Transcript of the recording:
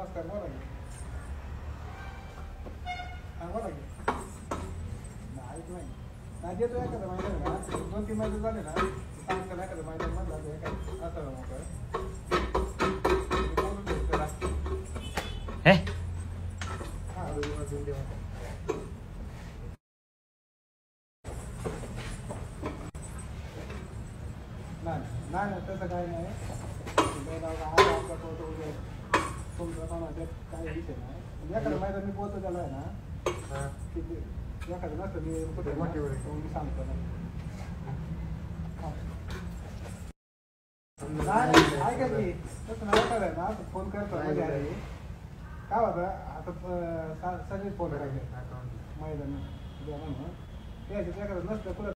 नमस्कार बोला की. हा बोला की. ऐक नाही नाही देतो एखादं मैदान ना 2-3 मैदान झाले ना सांगतो एखादं मैदान म्हणलं तर एखादं असं मोकळं बोलून घेऊ त्याला. हे हा नाही नाही तसं काही नाही. आज आपला पोहतो उद्या तुमचा कोणाच्या काही विषय नाही. एखादं मैदान मी पोहतो त्याला आहे ना की एखादं नसतं मी कुठे मी सांगतो ना. नाही ऐका की तसं नाही एखादं आहे ना फोन करतो मध्ये आधी काय होतं आता सगळे फोन करायचे मैदान म्हणून त्याच्यात एखादं नसतं कुठं